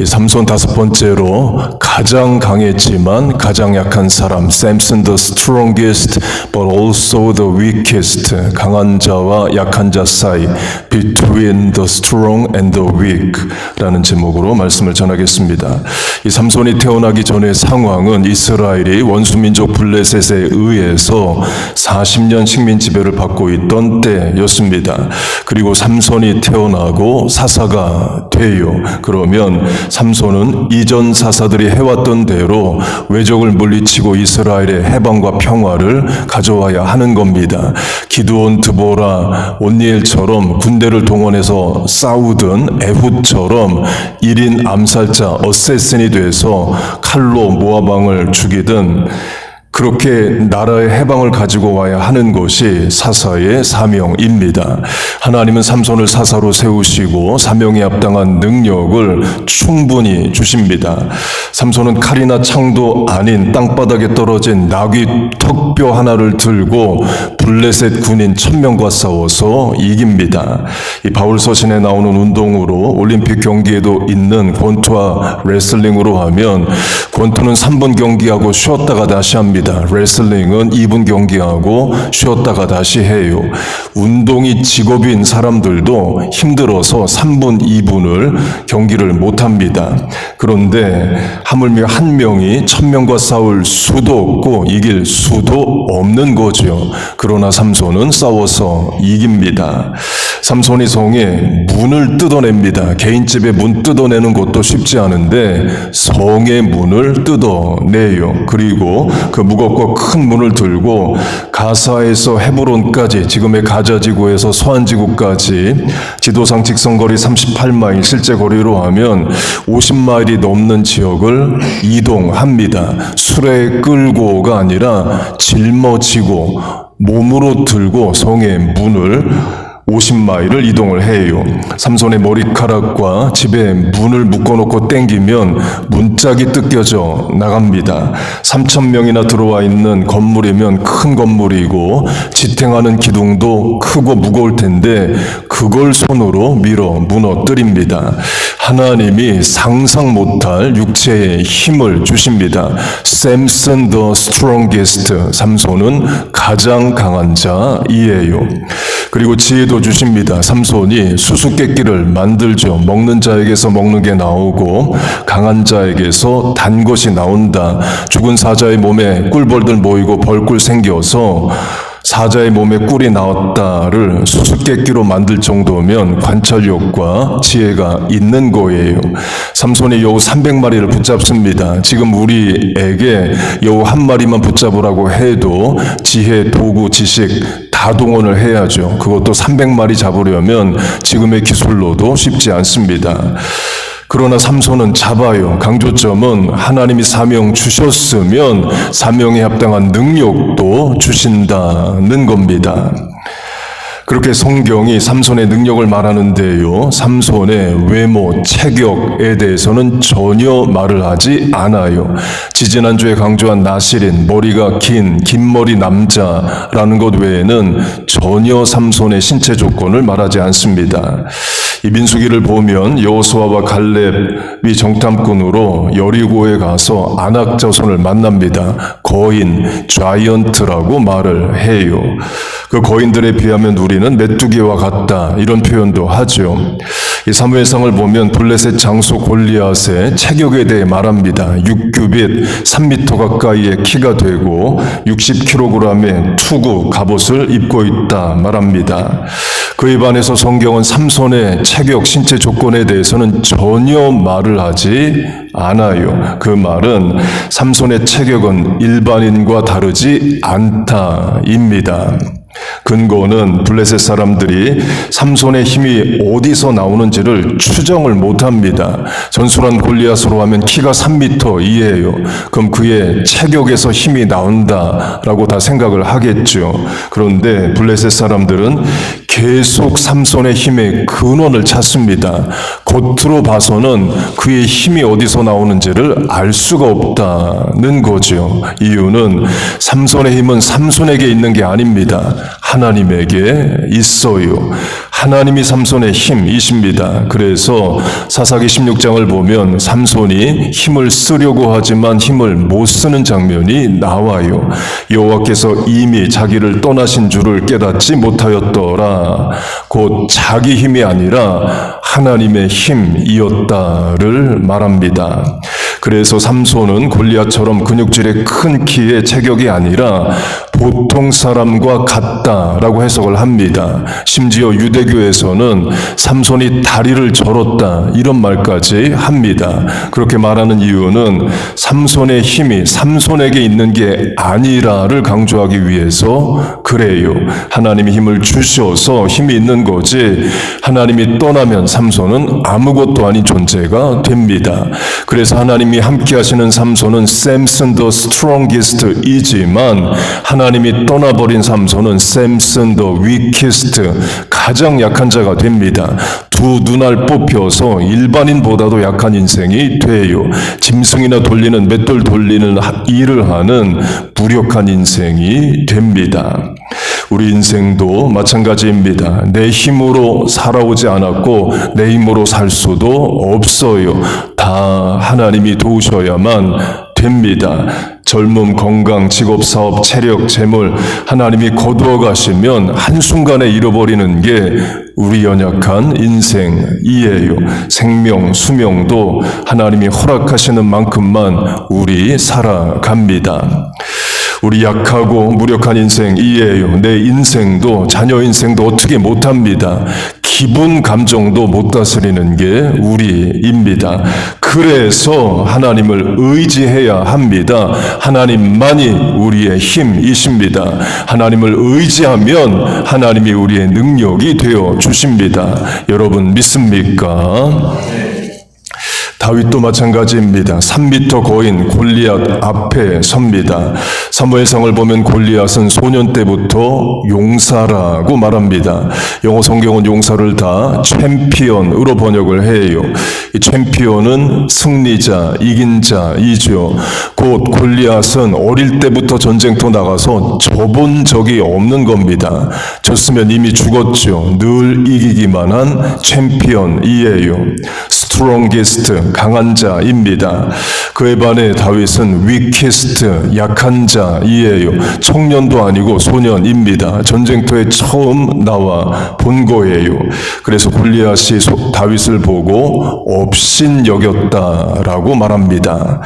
이 삼손 다섯 번째로 가장 강했지만 가장 약한 사람, Samson the strongest but also the weakest. 강한 자와 약한 자 사이, between the strong and the weak 라는 제목으로 말씀을 전하겠습니다. 이 삼손이 태어나기 전의 상황은 이스라엘이 원수민족 블레셋에 의해서 40년 식민 지배를 받고 있던 때였습니다. 그리고 삼손이 태어나고 사사가 돼요. 그러면 삼손은 이전 사사들이 해왔던 대로 외적을 물리치고 이스라엘의 해방과 평화를 가져와야 하는 겁니다. 기드온, 드보라, 온니엘처럼 군대를 동원해서 싸우든 에훗처럼 1인 암살자 어세신이 돼서 칼로 모압 왕을 죽이든 그렇게 나라의 해방을 가지고 와야 하는 것이 사사의 사명입니다. 하나님은 삼손을 사사로 세우시고 사명에 합당한 능력을 충분히 주십니다. 삼손은 칼이나 창도 아닌 땅바닥에 떨어진 나귀 턱뼈 하나를 들고 블레셋 군인 1000명과 싸워서 이깁니다. 이 바울 서신에 나오는 운동으로 올림픽 경기에도 있는 권투와 레슬링으로 하면 권투는 3분 경기하고 쉬었다가 다시 합니다. 레슬링은 2분 경기하고 쉬었다가 다시 해요. 운동이 직업인 사람들도 힘들어서 3분, 2분을 경기를 못합니다. 그런데 하물며 한 명이 1000명과 싸울 수도 없고 이길 수도 없는 거죠. 그러나 삼손은 싸워서 이깁니다. 삼손이 성의 문을 뜯어냅니다. 개인집의 문 뜯어내는 것도 쉽지 않은데 성의 문을 뜯어내요. 그리고 그 무겁고 큰 문을 들고 가사에서 헤브론까지, 지금의 가자지구에서 소안지구까지 지도상 직선거리 38마일, 실제 거리로 하면 50마일이 넘는 지역을 이동합니다. 수레에 끌고가 아니라 짊어지고 몸으로 들고 성의 문을 50마일을 이동을 해요. 삼손의 머리카락과 집에 문을 묶어놓고 땡기면 문짝이 뜯겨져 나갑니다. 3000명이나 들어와 있는 건물이면 큰 건물이고 지탱하는 기둥도 크고 무거울 텐데 그걸 손으로 밀어 무너뜨립니다. 하나님이 상상 못할 육체의 힘을 주십니다. Samson the strongest. 삼손은 가장 강한 자이에요. 그리고 지혜도 주십니다. 삼손이 수수께끼를 만들죠. 먹는 자에게서 먹는 게 나오고 강한 자에게서 단 것이 나온다. 죽은 사자의 몸에 꿀벌들 모이고 벌꿀 생겨서 사자의 몸에 꿀이 나왔다를 수수께끼로 만들 정도면 관찰력과 지혜가 있는 거예요. 삼손이 여우 300마리를 붙잡습니다. 지금 우리에게 여우 한 마리만 붙잡으라고 해도 지혜, 도구, 지식 다 동원을 해야죠. 그것도 300마리 잡으려면 지금의 기술로도 쉽지 않습니다. 그러나 삼손은 잡아요. 강조점은 하나님이 사명 주셨으면 사명에 합당한 능력도 주신다는 겁니다. 그렇게 성경이 삼손의 능력을 말하는데요. 삼손의 외모, 체격에 대해서는 전혀 말을 하지 않아요. 지지난주에 강조한 나실인, 머리가 긴 머리 남자라는 것 외에는 전혀 삼손의 신체 조건을 말하지 않습니다. 이 민수기를 보면 여호수아와 갈렙이 정탐꾼으로 여리고에 가서 아낙 자손을 만납니다. 거인, 자이언트라고 말을 해요. 그 거인들에 비하면 우리는 메뚜기와 같다, 이런 표현도 하죠. 이 사무엘상을 보면 블레셋 장수 골리앗의 체격에 대해 말합니다. 6규빗 3m 가까이의 키가 되고 60kg의 투구 갑옷을 입고 있다 말합니다. 그에 반해서 성경은 삼손의 체격, 신체 조건에 대해서는 전혀 말을 하지 않아요. 그 말은 삼손의 체격은 일반인과 다르지 않다입니다. 근거는 블레셋 사람들이 삼손의 힘이 어디서 나오는지를 추정을 못합니다. 전술한 골리앗으로 하면 키가 3m 이하예요. 그럼 그의 체격에서 힘이 나온다라고 다 생각을 하겠죠. 그런데 블레셋 사람들은 계속 삼손의 힘의 근원을 찾습니다. 겉으로 봐서는 그의 힘이 어디서 나오는지를 알 수가 없다는 거죠. 이유는 삼손의 힘은 삼손에게 있는 게 아닙니다. 하나님에게 있어요. 하나님이 삼손의 힘이십니다. 그래서 사사기 16장을 보면 삼손이 힘을 쓰려고 하지만 힘을 못 쓰는 장면이 나와요. 여호와께서 이미 자기를 떠나신 줄을 깨닫지 못하였더라. 곧 자기 힘이 아니라 하나님의 힘이었다를 말합니다. 그래서 삼손은 골리앗처럼 근육질의 큰 키의 체격이 아니라 보통 사람과 같다라고 해석을 합니다. 심지어 유대교에서는 삼손이 다리를 절었다 이런 말까지 합니다. 그렇게 말하는 이유는 삼손의 힘이 삼손에게 있는 게 아니라를 강조하기 위해서 그래요. 하나님이 힘을 주셔서 힘이 있는 거지 하나님이 떠나면 삼손은 아무것도 아닌 존재가 됩니다. 그래서 하나님이 함께 하시는 삼손은 샘슨 더 스트롱기스트 이지만 하나님이 떠나버린 삼손은 샘슨 더 위키스트 가장 약한 자가 됩니다. 두 눈알 뽑혀서 일반인보다도 약한 인생이 돼요. 짐승이나 돌리는 맷돌 돌리는 일을 하는 무력한 인생이 됩니다. 우리 인생도 마찬가지입니다. 내 힘으로 살아오지 않았고 내 힘으로 살 수도 없어요. 다 하나님이 도우셔야만 됩니다. 젊음, 건강, 직업, 사업, 체력, 재물 하나님이 거두어 가시면 한순간에 잃어버리는 게 우리 연약한 인생이에요. 생명, 수명도 하나님이 허락하시는 만큼만 우리 살아갑니다. 우리 약하고 무력한 인생이에요. 내 인생도 자녀 인생도 어떻게 못합니다. 기분 감정도 못 다스리는 게 우리입니다. 그래서 하나님을 의지해야 합니다. 하나님만이 우리의 힘이십니다. 하나님을 의지하면 하나님이 우리의 능력이 되어 주십니다. 여러분 믿습니까? 다윗도 마찬가지입니다. 3m 거인 골리앗 앞에 섭니다. 사무엘상을 보면 골리앗은 소년 때부터 용사라고 말합니다. 영어 성경은 용사를 다 챔피언으로 번역을 해요. 이 챔피언은 승리자, 이긴 자이죠. 곧 골리앗은 어릴 때부터 전쟁터 나가서 져본 적이 없는 겁니다. 졌으면 이미 죽었죠. 늘 이기기만 한 챔피언이에요. 스트롱기스트 강한 자입니다. 그에 반해 다윗은 위키스트 약한 자이에요. 청년도 아니고 소년입니다. 전쟁터에 처음 나와 본 거예요. 그래서 골리앗이 다윗을 보고 업신여겼다라고 말합니다.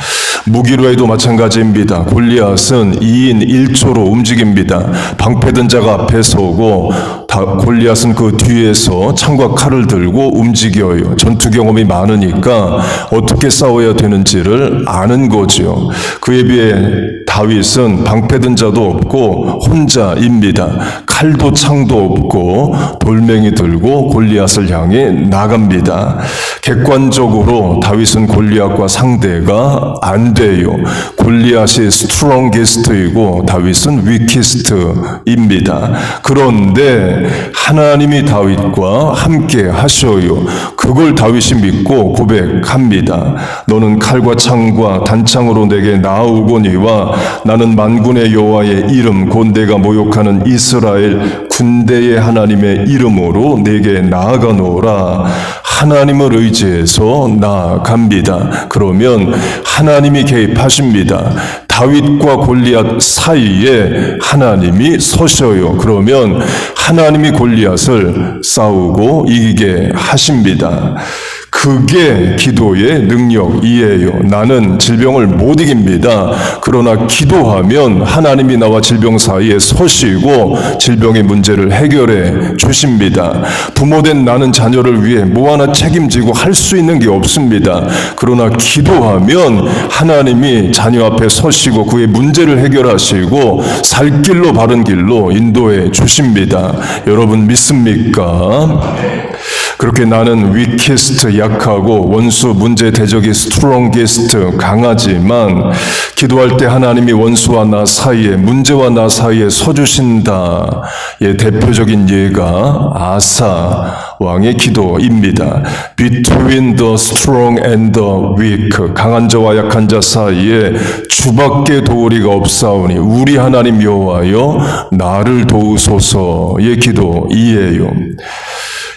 무기로에도 마찬가지입니다. 골리앗은 2인 1조로 움직입니다. 방패든 자가 앞에 서고 골리앗은 그 뒤에서 창과 칼을 들고 움직여요. 전투 경험이 많으니까 어떻게 싸워야 되는지를 아는 거죠. 그에 비해 다윗은 방패든 자도 없고 혼자입니다. 칼도 창도 없고 돌멩이 들고 골리앗을 향해 나갑니다. 객관적으로 다윗은 골리앗과 상대가 안 돼요. 골리앗이 스트롱기스트이고 다윗은 위키스트입니다. 그런데 하나님이 다윗과 함께 하셔요. 그걸 다윗이 믿고 고백합니다. 너는 칼과 창과 단창으로 내게 나아오거니와 나는 만군의 여호와의 이름 곧 내가 모욕하는 이스라엘 군대의 하나님의 이름으로 내게 나아가노라. 하나님을 의지해서 나아갑니다. 그러면 하나님이 개입하십니다. 다윗과 골리앗 사이에 하나님이 서셔요. 그러면 하나님이 골리앗을 싸우고 이기게 하십니다. 그게 기도의 능력이에요. 나는 질병을 못 이깁니다. 그러나 기도하면 하나님이 나와 질병 사이에 서시고 질병의 문제를 해결해 주십니다. 부모된 나는 자녀를 위해 뭐 하나 책임지고 할 수 있는 게 없습니다. 그러나 기도하면 하나님이 자녀 앞에 서시고 그의 문제를 해결하시고 살 길로 바른 길로 인도해 주십니다. 여러분 믿습니까? 그렇게 나는 위키스트 약하고 원수 문제 대적이 스트롱기스트 강하지만 기도할 때 하나님이 원수와 나 사이에 문제와 나 사이에 서주신다의 대표적인 예가 아사 왕의 기도입니다. Between the strong and the weak 강한 자와 약한 자 사이에 주밖에 도우리가 없사오니 우리 하나님 여호와여 나를 도우소서의 기도이에요.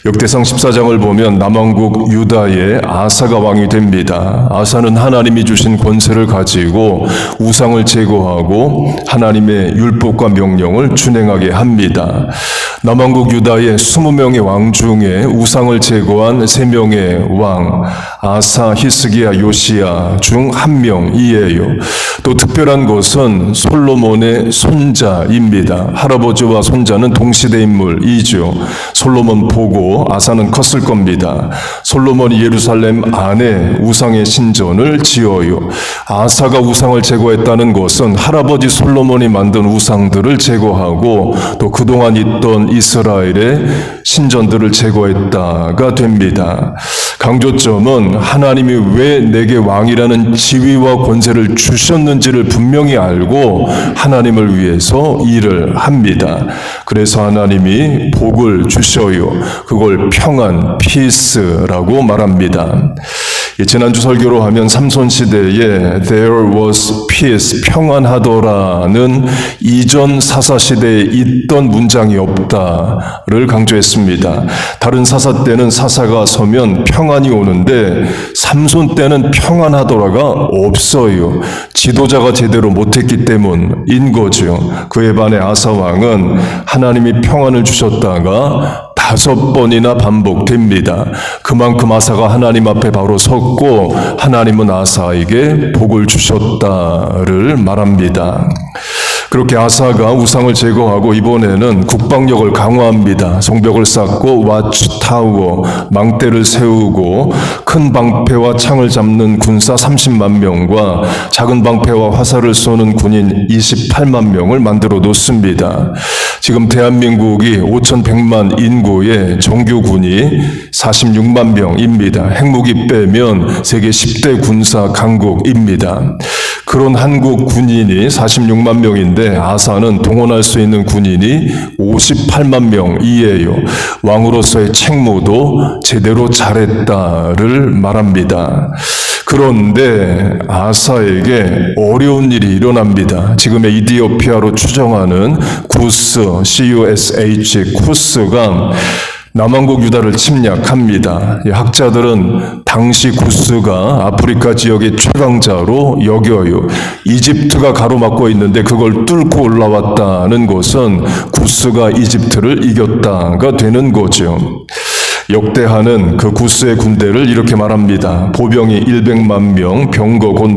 역대상 14장을 보면 남왕국 유다의 아사가 왕이 됩니다. 아사는 하나님이 주신 권세를 가지고 우상을 제거하고 하나님의 율법과 명령을 준행하게 합니다. 남왕국 유다의 20명의 왕 중에 우상을 제거한 3명의 왕, 아사, 히스기야, 요시야 중 1명이에요. 또 특별한 것은 솔로몬의 손자입니다. 할아버지와 손자는 동시대 인물이죠. 솔로몬 보고 아사는 컸을 겁니다. 솔로몬이 예루살렘 안에 우상의 신전을 지어요. 아사가 우상을 제거했다는 것은 할아버지 솔로몬이 만든 우상들을 제거하고 또 그동안 있던 이스라엘의 신전들을 제거했다가 됩니다. 강조점은 하나님이 왜 내게 왕이라는 지위와 권세를 주셨는지를 분명히 알고 하나님을 위해서 일을 합니다. 그래서 하나님이 복을 주셔요. 그걸 평안, 피스라고 말합니다. 지난주 설교로 하면 삼손 시대에 there was peace, 평안하더라는 이전 사사 시대에 있던 문장이 없다를 강조했습니다. 다른 사사 때는 사사가 서면 평안이 오는데 삼손 때는 평안하더라가 없어요. 지도자가 제대로 못했기 때문인 거죠. 그에 반해 아사 왕은 하나님이 평안을 주셨다가 5번이나 반복됩니다. 그만큼 아사가 하나님 앞에 바로 섰고 하나님은 아사에게 복을 주셨다를 말합니다. 그렇게 아사가 우상을 제거하고 이번에는 국방력을 강화합니다. 성벽을 쌓고 와치타워, 망대를 세우고 큰 방패와 창을 잡는 군사 30만 명과 작은 방패와 화살을 쏘는 군인 28만 명을 만들어 놓습니다. 지금 대한민국이 5,100만 인구의 정규군이 46만 명입니다. 핵무기 빼면 세계 10대 군사 강국입니다. 그런 한국 군인이 46만 명인데 아사는 동원할 수 있는 군인이 58만 명이에요. 왕으로서의 책무도 제대로 잘했다를 말합니다. 그런데 아사에게 어려운 일이 일어납니다. 지금의 이디오피아로 추정하는 구스, CUSH, 쿠스가 남왕국 유다를 침략합니다. 학자들은 당시 구스가 아프리카 지역의 최강자로 여겨요. 이집트가 가로막고 있는데 그걸 뚫고 올라왔다는 것은 구스가 이집트를 이겼다가 되는 거죠. 역대하는 그 구스의 군대를 이렇게 말합니다. 보병이 100만 명, 병거 곧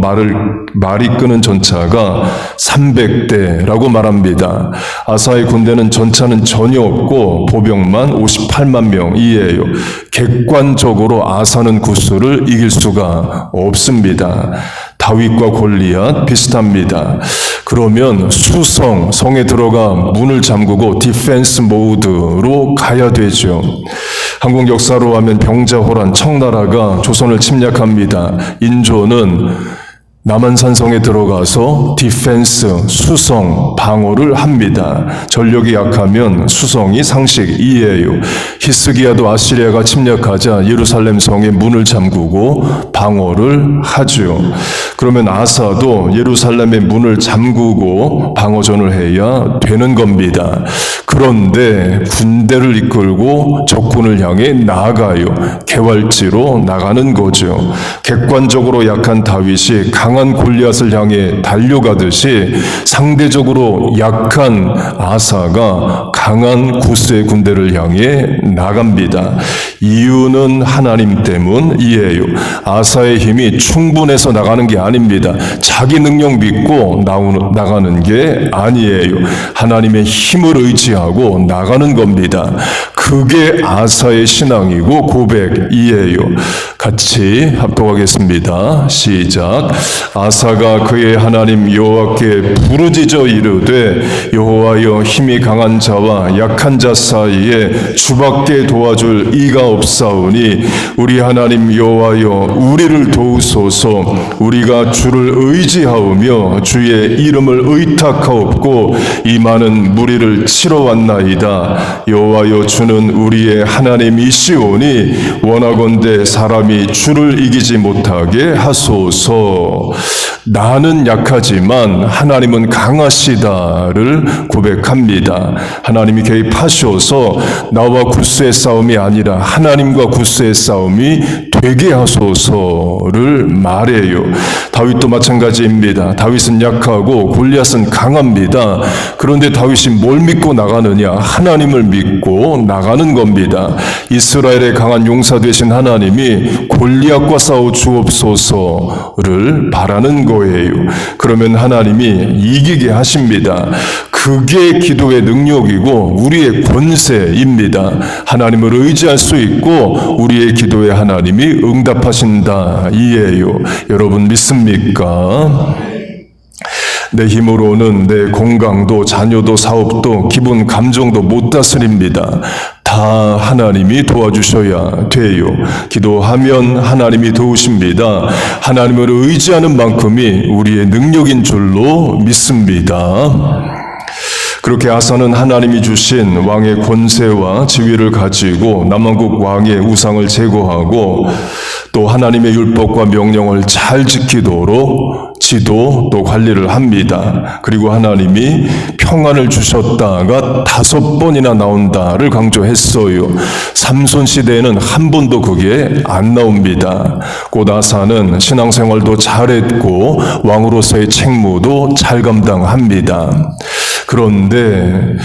말이 끄는 전차가 300대라고 말합니다. 아사의 군대는 전차는 전혀 없고 보병만 58만 명이에요. 객관적으로 아사는 구스를 이길 수가 없습니다. 다윗과 골리앗 비슷합니다. 그러면 성에 들어가 문을 잠그고 디펜스 모드로 가야 되죠. 한국 역사로 하면 병자호란 청나라가 조선을 침략합니다. 인조는 남한산성에 들어가서 디펜스, 수성, 방어를 합니다. 전력이 약하면 수성이 상식이에요. 히스기야도 아시리아가 침략하자 예루살렘 성에 문을 잠그고 방어를 하죠. 그러면 아사도 예루살렘의 문을 잠그고 방어전을 해야 되는 겁니다. 그런데 군대를 이끌고 적군을 향해 나아가요. 개활지로 나가는 거죠. 객관적으로 약한 다윗이 강한 골리앗을 향해 달려가듯이 상대적으로 약한 아사가 강한 구스의 군대를 향해 나갑니다. 이유는 하나님 때문이에요. 아사의 힘이 충분해서 나가는 게 아닙니다. 자기 능력 믿고 나가는 게 아니에요. 하나님의 힘을 의지하고 나가는 겁니다. 그게 아사의 신앙이고 고백이에요. 같이 합독하겠습니다. 시작. 아사가 그의 하나님 여호와께 부르짖어 이르되 여호와여 힘이 강한 자와 약한 자 사이에 주밖에 도와줄 이가 없사오니 우리 하나님 여호와여 우리를 도우소서. 우리가 주를 의지하오며 주의 이름을 의탁하옵고 이 많은 무리를 치러 왔나이다. 여호와여 주는 우리의 하나님이시오니 원하건대 사람이 주를 이기지 못하게 하소서. 나는 약하지만 하나님은 강하시다를 고백합니다. 하나님이 개입하셔서 나와 구스의 싸움이 아니라 하나님과 구스의 싸움이 되게 하소서를 말해요. 다윗도 마찬가지입니다. 다윗은 약하고 골리앗은 강합니다. 그런데 다윗이 뭘 믿고 나가느냐? 하나님을 믿고 나가는 겁니다. 이스라엘의 강한 용사 되신 하나님이 골리앗과 싸워 주옵소서를 바라는 거예요. 그러면 하나님이 이기게 하십니다. 그게 기도의 능력이고 우리의 권세입니다. 하나님을 의지할 수 있고 우리의 기도에 하나님이 응답하신다 이에요. 여러분 믿습니까? 내 힘으로는 내 건강도 자녀도 사업도 기분 감정도 못 다스립니다. 다 하나님이 도와주셔야 돼요. 기도하면 하나님이 도우십니다. 하나님을 의지하는 만큼이 우리의 능력인 줄로 믿습니다. 그렇게 아사는 하나님이 주신 왕의 권세와 지위를 가지고 남왕국 왕의 우상을 제거하고 또 하나님의 율법과 명령을 잘 지키도록 지도 또 관리를 합니다. 그리고 하나님이 평안을 주셨다가 5번이나 나온다를 강조했어요. 삼손 시대에는 한 번도 그게 안 나옵니다. 곧 아사는 신앙생활도 잘했고 왕으로서의 책무도 잘 감당합니다. 그런데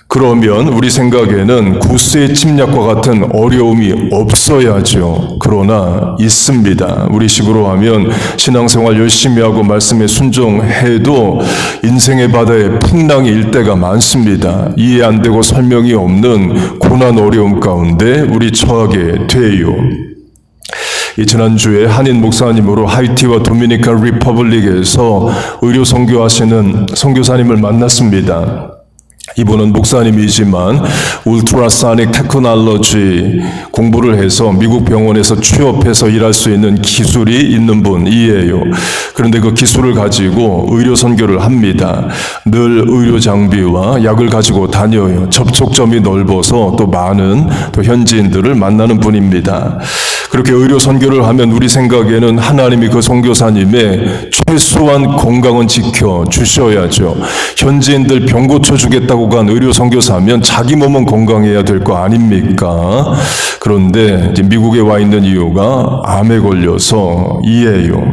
그러면 우리 생각에는 구스의 침략과 같은 어려움이 없어야죠. 그러나 있습니다. 우리 식으로 하면 신앙생활 열심히 하고 말씀에 순종해도 인생의 바다에 풍랑이 일 때가 많습니다. 이해 안 되고 설명이 없는 고난 어려움 가운데 우리 처하게 돼요. 지난주에 한인 목사님으로 하이티와 도미니칸 리퍼블릭에서 의료 선교하시는 선교사님을 만났습니다. 이분은 목사님이지만 울트라소닉 테크놀로지 공부를 해서 미국 병원에서 취업해서 일할 수 있는 기술이 있는 분이에요. 그런데 그 기술을 가지고 의료 선교를 합니다. 늘 의료 장비와 약을 가지고 다녀요. 접촉점이 넓어서 또 많은 또 현지인들을 만나는 분입니다. 그렇게 의료 선교를 하면 우리 생각에는 하나님이 그 선교사님의 최소한 건강은 지켜 주셔야죠. 현지인들 병 고쳐주겠다고 간 의료 선교사면 자기 몸은 건강해야 될 거 아닙니까? 그런데 이제 미국에 와 있는 이유가 암에 걸려서 이에요.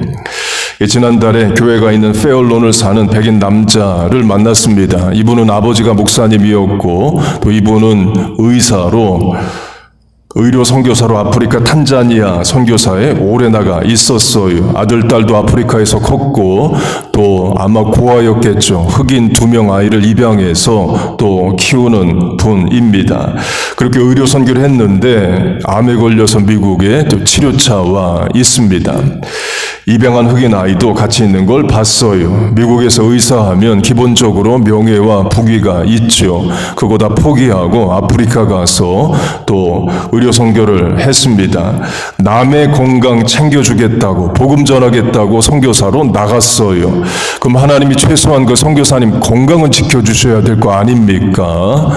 지난달에 교회가 있는 페얼론을 사는 백인 남자를 만났습니다. 이분은 아버지가 목사님이었고 또 이분은 의사로 의료 선교사로 아프리카 탄자니아 선교사에 오래 나가 있었어요. 아들, 딸도 아프리카에서 컸고 또 아마 고아였겠죠. 흑인 2명 아이를 입양해서 또 키우는 분입니다. 그렇게 의료 선교를 했는데 암에 걸려서 미국에 또 치료차와 있습니다. 입양한 흑인 아이도 같이 있는 걸 봤어요. 미국에서 의사하면 기본적으로 명예와 부귀가 있죠. 그거 다 포기하고 아프리카 가서 또 의료 선교를 했습니다. 남의 건강 챙겨주겠다고 복음 전하겠다고 선교사로 나갔어요. 그럼 하나님이 최소한 그 선교사님 건강은 지켜주셔야 될 거 아닙니까?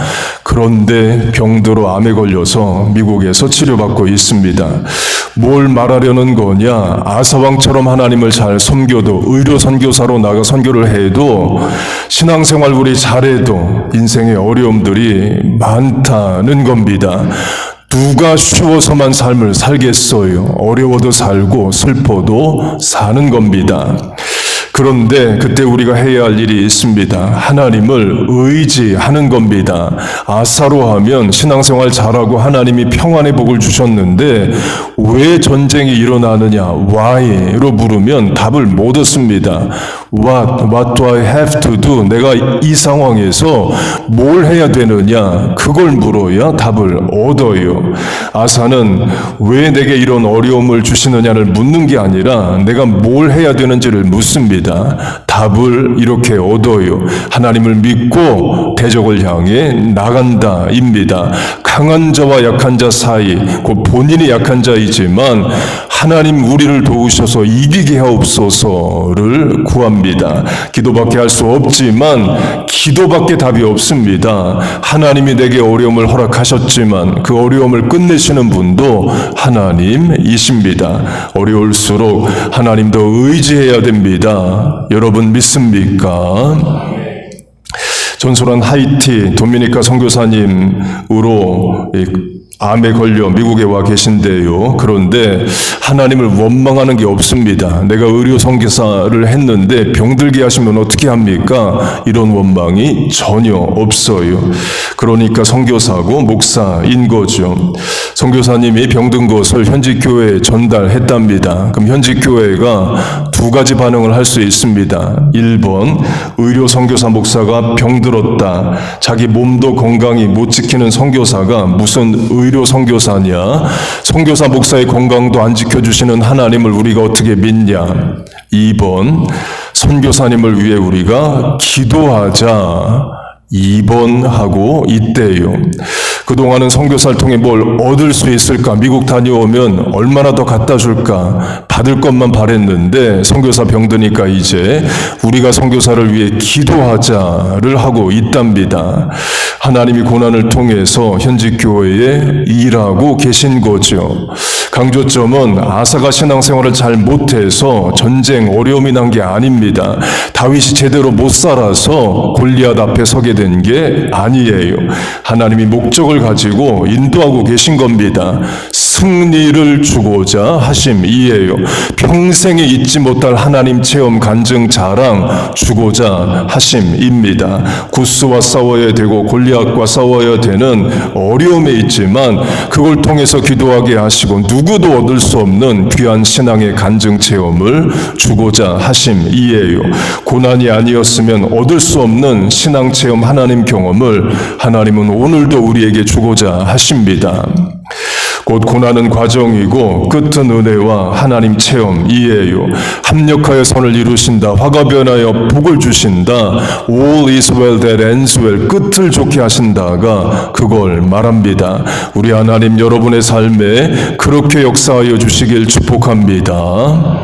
그런데 병들어 암에 걸려서 미국에서 치료받고 있습니다. 뭘 말하려는 거냐? 아사왕처럼 하나님을 잘 섬겨도 의료 선교사로 나가 선교를 해도 신앙생활 우리 잘해도 인생의 어려움들이 많다는 겁니다. 누가 쉬워서만 삶을 살겠어요? 어려워도 살고 슬퍼도 사는 겁니다. 그런데 그때 우리가 해야 할 일이 있습니다. 하나님을 의지하는 겁니다. 아사로 하면 신앙생활 잘하고 하나님이 평안의 복을 주셨는데 왜 전쟁이 일어나느냐? Why로 물으면 답을 못 얻습니다. What do I have to do? 내가 이 상황에서 뭘 해야 되느냐? 그걸 물어야 답을 얻어요. 아사는 왜 내게 이런 어려움을 주시느냐를 묻는 게 아니라 내가 뭘 해야 되는지를 묻습니다. 답을 이렇게 얻어요. 하나님을 믿고 대적을 향해 나간다입니다. 강한 자와 약한 자 사이, 곧 본인이 약한 자이지만 하나님 우리를 도우셔서 이기게 하옵소서를 구합니다. 기도합니다. 기도밖에 할 수 없지만 기도밖에 답이 없습니다. 하나님이 내게 어려움을 허락하셨지만 그 어려움을 끝내시는 분도 하나님이십니다. 어려울수록 하나님 더 의지해야 됩니다. 여러분 믿습니까? 전설한 하이티 도미니카 선교사님으로 암에 걸려 미국에 와 계신데요. 그런데 하나님을 원망하는 게 없습니다. 내가 의료 선교사를 했는데 병들게 하시면 어떻게 합니까? 이런 원망이 전혀 없어요. 그러니까 선교사고 목사인 거죠. 선교사님이 병든 것을 현지 교회에 전달했답니다. 그럼 현지 교회가 두 가지 반응을 할 수 있습니다. 1번, 의료 선교사 목사가 병들었다. 자기 몸도 건강히 못 지키는 선교사가 무슨 의료 선교사냐? 선교사 목사의 건강도 안 지켜주시는 하나님을 우리가 어떻게 믿냐? 2번, 선교사님을 위해 우리가 기도하자. 2번 하고 있대요. 그동안은 선교사를 통해 뭘 얻을 수 있을까? 미국 다녀오면 얼마나 더 갖다 줄까? 받을 것만 바랬는데 선교사 병드니까 이제 우리가 선교사를 위해 기도하자를 하고 있답니다. 하나님이 고난을 통해서 현지 교회에 일하고 계신 거죠. 강조점은 아사가 신앙생활을 잘 못해서 전쟁 어려움이 난 게 아닙니다. 다윗이 제대로 못 살아서 골리앗 앞에 서게 된 게 아니에요. 하나님이 목적을 가지고 인도하고 계신 겁니다. 승리를 주고자 하심이에요. 평생에 잊지 못할 하나님 체험 간증 자랑 주고자 하심입니다. 구스와 싸워야 되고 골리앗과 싸워야 되는 어려움에 있지만 그걸 통해서 기도하게 하시고 누구도 얻을 수 없는 귀한 신앙의 간증 체험을 주고자 하심이에요. 고난이 아니었으면 얻을 수 없는 신앙 체험 하나님 경험을 하나님은 오늘도 우리에게 주고자 하십니다. 곧 고난은 과정이고 끝은 은혜와 하나님 체험이에요. 합력하여 선을 이루신다. 화가 변하여 복을 주신다. All is well that ends well. 끝을 좋게 하신다가 그걸 말합니다. 우리 하나님 여러분의 삶에 그렇게 역사하여 주시길 축복합니다.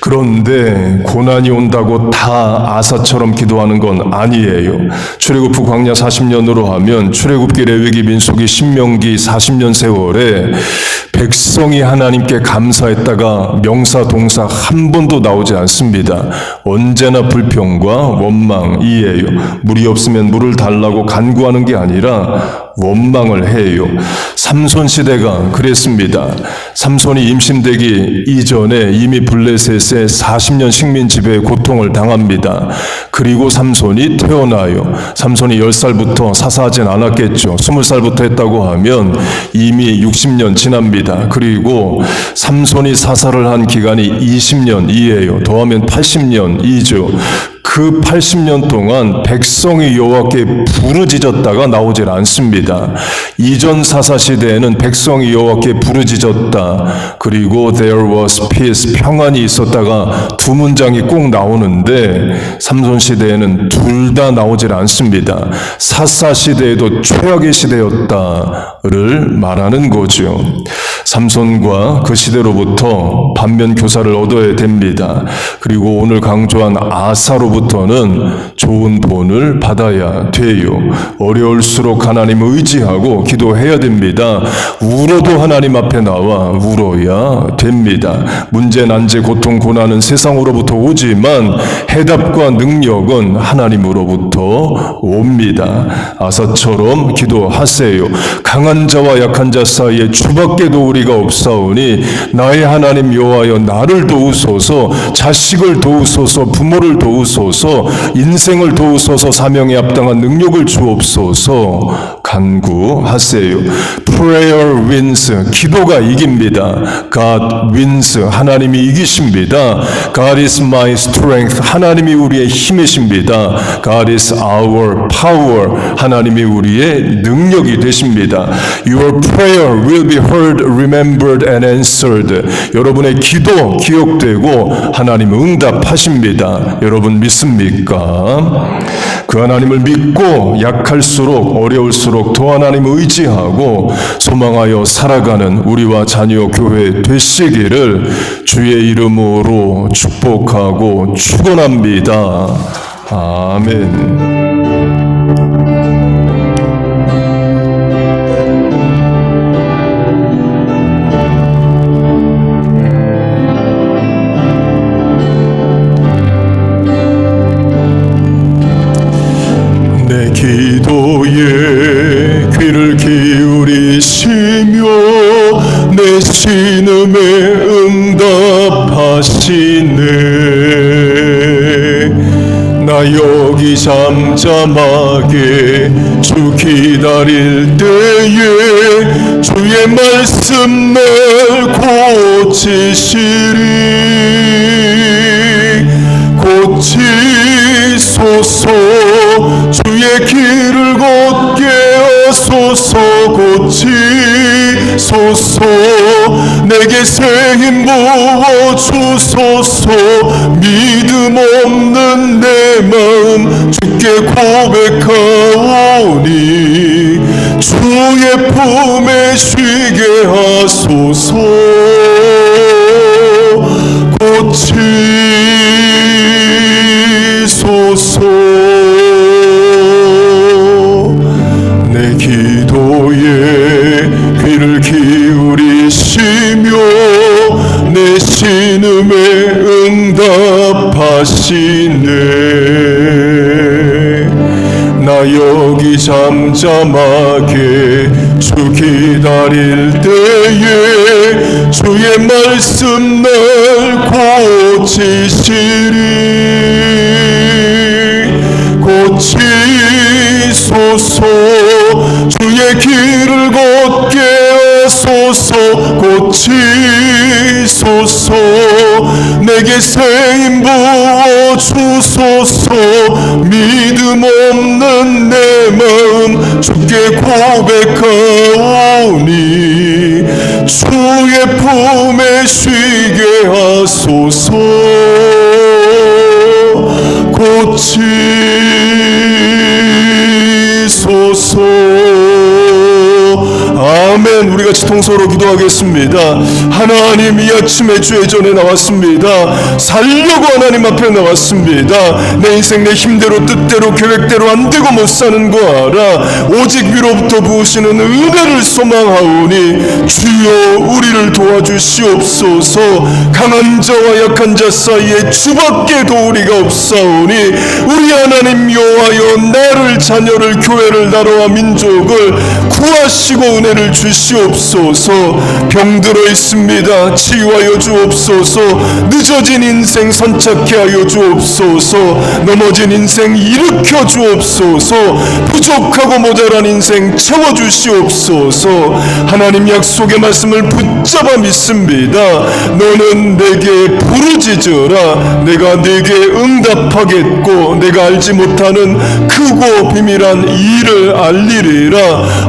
그런데 고난이 온다고 다 아사처럼 기도하는 건 아니에요. 출애굽 후 광야 40년으로 하면 출애굽기, 레위기, 민수기, 신명기 40년 세월에 백성이 하나님께 감사했다가 명사, 동사 한 번도 나오지 않습니다. 언제나 불평과 원망이에요. 물이 없으면 물을 달라고 간구하는 게 아니라 원망을 해요. 삼손 시대가 그랬습니다. 삼손이 임신되기 이전에 이미 블레셋의 40년 식민 지배의 고통을 당합니다. 그리고 삼손이 태어나요. 삼손이 10살부터 사사하진 않았겠죠. 20살부터 했다고 하면 이미 60년 지납니다. 그리고 삼손이 사사를 한 기간이 20년이에요. 더하면 80년이죠. 그 80년 동안 백성이 여호와께 부르짖었다가 나오질 않습니다. 이전 사사 시대에는 백성이 여호와께 부르짖었다. 그리고 there was peace, 평안이 있었다가 두 문장이 꼭 나오는데 삼손 시대에는 둘 다 나오질 않습니다. 사사 시대에도 최악의 시대였다를 말하는 거죠. 삼손과 그 시대로부터 반면 교사를 얻어야 됩니다. 그리고 오늘 강조한 아사로부터는 좋은 본을 받아야 돼요. 어려울수록 하나님 의지하고 기도해야 됩니다. 울어도 하나님 앞에 나와 울어야 됩니다. 문제, 난제, 고통, 고난은 세상으로부터 오지만 해답과 능력은 하나님으로부터 옵니다. 아사처럼 기도하세요. 강한 자와 약한 자 사이에 주밖에도 우리가 없사오니 나의 하나님 여호와여 나를 도우소서, 자식을 도우소서, 부모를 도우소서, 인생을 도우소서, 사명에 합당한 능력을 주옵소서 간구하세요. Prayer wins. 기도가 이깁니다. God wins. 하나님이 이기십니다. God is my strength. 하나님이 우리의 힘이십니다. God is our power. 하나님이 우리의 능력이 되십니다. Your prayer will be heard, remembered and answered. 여러분의 기도 기억되고 하나님 응답하십니다. 여러분 믿습니까? 그 하나님을 믿고 약할수록 어려울수록 영적도 하나님 의지하고 소망하여 살아가는 우리와 자녀 교회 되시기를 주의 이름으로 축복하고 축원합니다. 아멘. 기도에 귀를 기울이시며 내 신음에 응답하시네. 나 여기 잠잠하게 주 기다릴 때에 주의 말씀 날 고치시리. 고치소서 주의 길을 걷게 하소서. 고치소서 내게 새 힘 부어주소서. 믿음 없는 내 마음 주께 고백하오니 주의 품에 쉬게 하소서. 고치소서 내 기도에 귀를 기울이시며 내 신음에 응답하시네. 나 여기 잠잠하게 주 기다릴 때에 주의 말씀 날 고치시리. 고치소서 주의 길을 걷게 하소서. 고치소서 내게 새 힘 부어주소서. 믿음 없는 내 마음 주께 고백하오니 주의 품에 쉬게 하소서. 고치소서. 아멘. 우리 같이 통성으로 기도하겠습니다. 하나님, 이 아침에 주의 전에 나왔습니다. 살려고 하나님 앞에 나왔습니다. 내 인생 내 힘대로 뜻대로 계획대로 안 되고 못 사는 거 알아. 오직 위로부터 부으시는 은혜를 소망하오니 주여 우리를 도와주시옵소서. 강한 자와 약한 자 사이에 주밖에 도우리가 없사오니 우리 하나님 여호와여, 나를 자녀를 교회를 나라와 민족을 구하시고 은혜를 주시옵소서. 병들어 있습니다. 치유하여 주옵소서. 늦어진 인생 선착케 하여 주옵소서. 넘어진 인생 일으켜 주옵소서. 부족하고 모자란 인생 채워 주시옵소서. 하나님 약속의 말씀을 붙잡아 믿습니다. 너는 내게 부르짖으라. 내가 네게 응답하겠고 내가 알지 못하는 크고 비밀한 일을 알리리라.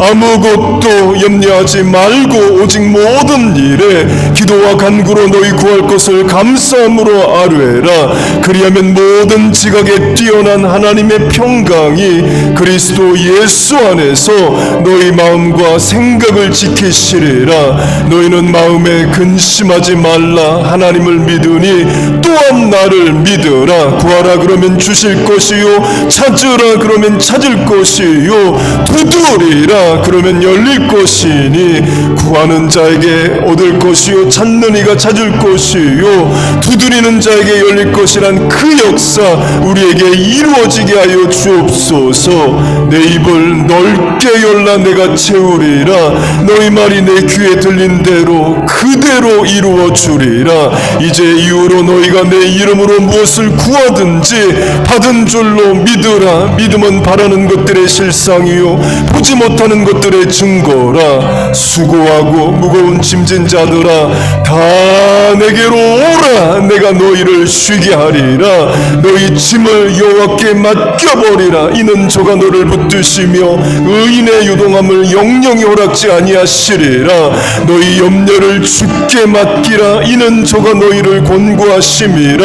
아무것도 염려하지 말고 오직 모든 일에 기도와 간구로 너희 구할 것을 감사함으로 아뢰라. 그리하면 모든 지각에 뛰어난 하나님의 평강이 그리스도 예수 안에서 너희 마음과 생각을 지키시리라. 너희는 마음에 근심하지 말라. 하나님을 믿으니 또한 나를 믿으라. 구하라 그러면 주실 것이요, 찾으라 그러면 찾을 것이요, 두드리라 그러면 열릴 것이니 구하는 자에게 얻을 것이요, 찾는 이가 찾을 것이요, 두드리는 자에게 열릴 것이란 그 역사 우리에게 이루어지게 하여 주옵소서. 내 입을 넓게 열라 내가 채우리라. 너희 말이 내 귀에 들린 대로 그대로 이루어 주리라. 이제 이후로 너희가 내 이름으로 무엇을 구하든지 받은 줄로 믿으라. 믿음은 바라는 것들의 실상이요 보지 못하는 것들의 증거라. 수고하고 무거운 짐진 자들아 다 내게로 오라. 내가 너희를 쉬게 하리라. 너희 짐을 여호와께 맡겨버리라. 이는 저가 너를 붙드시며 의인의 유동함을 영영이 허락지 아니하시리라. 너희 염려를 주께 맡기라. 이는 저가 너희를 권고하심이라.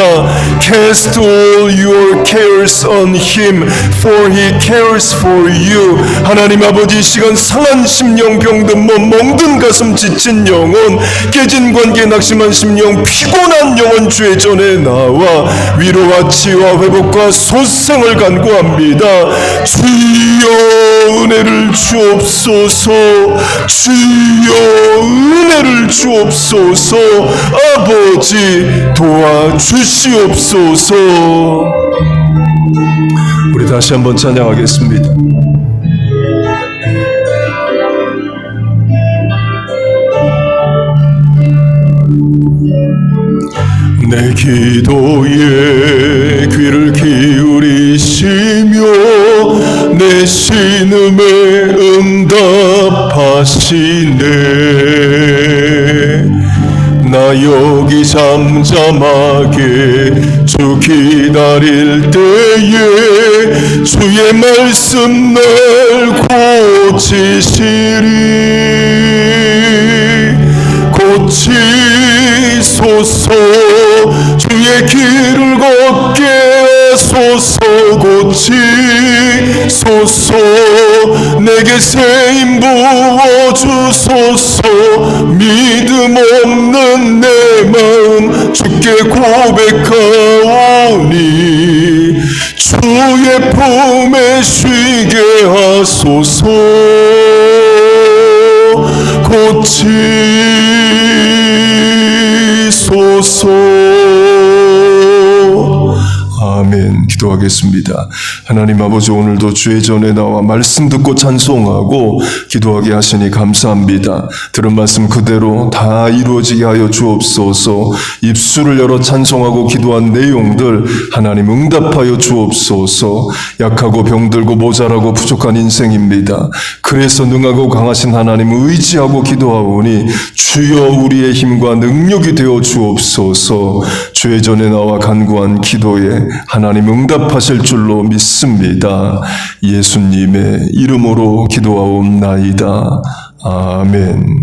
Cast all your cares on him, for he cares for you. 하나님 아버지, 이 시간 상한 심령, 병든 몸, 멍든 가슴, 지친 영혼, 깨진 관계, 낙심한 심령, 피곤한 영혼 주의 전에 나와 위로와 치유와 회복과 소생을 간구합니다. 주여 은혜를 주옵소서. 주여 은혜를 주옵소서. 아버지 도와주시옵소서. 우리 다시 한번 찬양하겠습니다. 내 기도에 귀를 기울이시며 내 신음에 응답하시네. 나 여기 잠잠하게 주 기다릴 때에 주의 말씀 날 고치시리. 고치소서. 주의 길을 걷게 하소서. 고치소서. 내게 세임 부어주소서. 믿음 없는 내 마음 주께 고백하오니 주의 품에 쉬게 하소서. 고치소서. 아멘. 기도하겠습니다. 하나님 아버지, 오늘도 주의 전에 나와 말씀 듣고 찬송하고 기도하게 하시니 감사합니다. 들은 말씀 그대로 다 이루어지게 하여 주옵소서. 입술을 열어 찬송하고 기도한 내용들 하나님 응답하여 주옵소서. 약하고 병들고 모자라고 부족한 인생입니다. 그래서 능하고 강하신 하나님 의지하고 기도하오니 주여 우리의 힘과 능력이 되어 주옵소서. 주의 전에 나와 간구한 기도에 하나님 응답하실 줄로 믿습니다. 예수님의 이름으로 기도하옵나이다. 아멘.